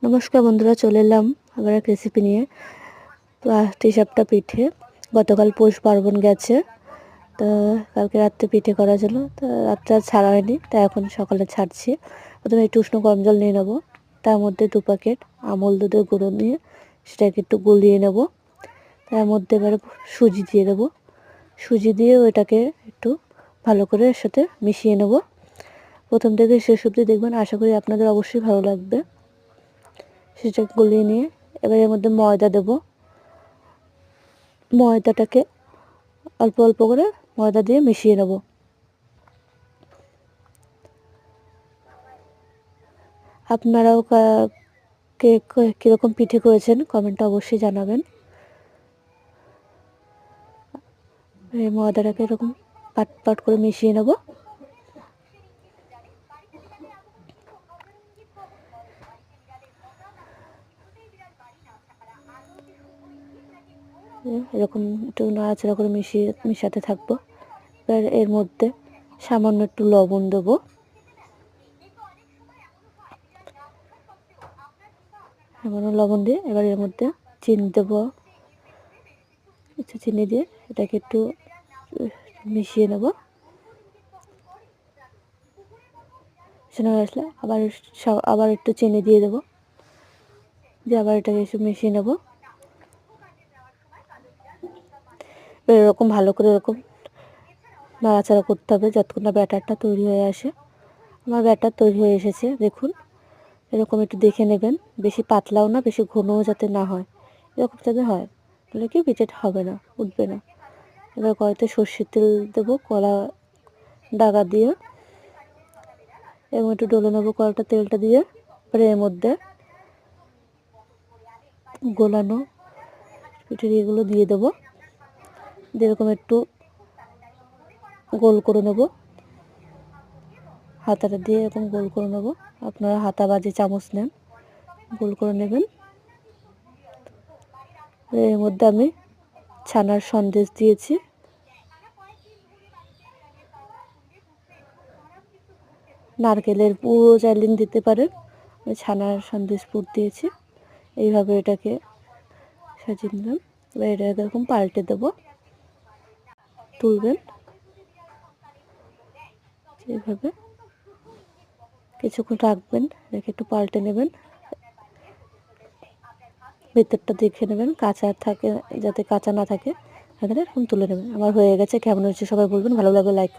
নমস্কার বন্ধুরা, চলে এলাম আবার এক রেসিপি নিয়ে। তো তিসাপটা পিঠে গতকাল পৌষ পার্বণ গেছে, তো কালকে রাত্রে পিঠে করা ছিল, তো রাত্রে আর ছাড়া হয়নি, তাই এখন সকালে ছাড়ছি। প্রথমে একটু উষ্ণ গরম জল নিয়ে নেবো, তার মধ্যে 2 প্যাকেট আমুল দুধের গুঁড়ো নিয়ে সেটাকে একটু গুলিয়ে নেব। তার মধ্যে এবারে সুজি দিয়ে দেবো, সুজি দিয়ে ওইটাকে একটু ভালো করে এর সাথে মিশিয়ে নেব। প্রথম থেকে শেষ অবধি দেখবেন, আশা করি আপনাদের অবশ্যই ভালো লাগবে। সেটা গলিয়ে নিয়ে এবার এর মধ্যে ময়দা দেব। ময়দাটাকে অল্প অল্প করে ময়দা দিয়ে মিশিয়ে নেব। আপনারাও কে কীরকম পিঠে করেছেন কমেন্টে অবশ্যই জানাবেন। এই ময়দাটাকে এরকম পাট পাট করে মিশিয়ে নেব। এরকম একটু নাড়াচাড়া করে মিশাতে থাকবো। এবার এর মধ্যে সামান্য একটু লবণ দেবো। সামান্য লবণ দিয়ে এবার এর মধ্যে চিনি দেবো। চিনি দিয়ে এটাকে একটু মিশিয়ে নেব। মিশানো হয়ে আসলে আবার একটু চিনি দিয়ে দেবো, দিয়ে আবার এটাকে একটু মিশিয়ে নেব। এরকম ভালো করে এরকম নাড়াচাড়া করতে হবে যতক্ষণ না ব্যাটারটা তৈরি হয়ে আসে। আমার ব্যাটার তৈরি হয়ে এসেছে, দেখুন। এরকম একটু দেখে নেবেন, বেশি পাতলাও না বেশি ঘনও যাতে না হয়, এরকম যাতে হয়, তাহলে কি পিঠেটা হবে না, উঠবে না। এবার কড়াইতে সর্ষের তেল দেবো, কড়া ডাগা দিয়ে এবং একটু ডলে নেবো কড়াটা তেলটা দিয়ে। এবার এর মধ্যে গোলানো পিঠের এগুলো দিয়ে দেবো, দিয়ে এরকম একটু গোল করে নেব। হাতাটা দিয়ে এরকম গোল করে নেব, আপনারা হাতা বা যে চামচ নেন গোল করে নেবেন। এর মধ্যে আমি ছানার সন্দেশ দিয়েছি, নারকেলের পুরো চাইলে দিতে পারেন, ছানার সন্দেশ পুর দিয়েছি। এইভাবে এটাকে সাজিয়ে নিলাম। এবার এটাকে এরকম পাল্টে দেবো, তুলবেন এইভাবে, কিছুক্ষণ রাখবেন, রেখে একটু পাল্টে নেবেন। ভেতরটা দেখে নেবেন কাঁচা থাকে, যাতে কাঁচা না থাকে, এখানে এরকম তুলে নেবেন। আমার হয়ে গেছে, কেমন হয়েছে সবাই বলবেন, ভালো লাগলে লাইক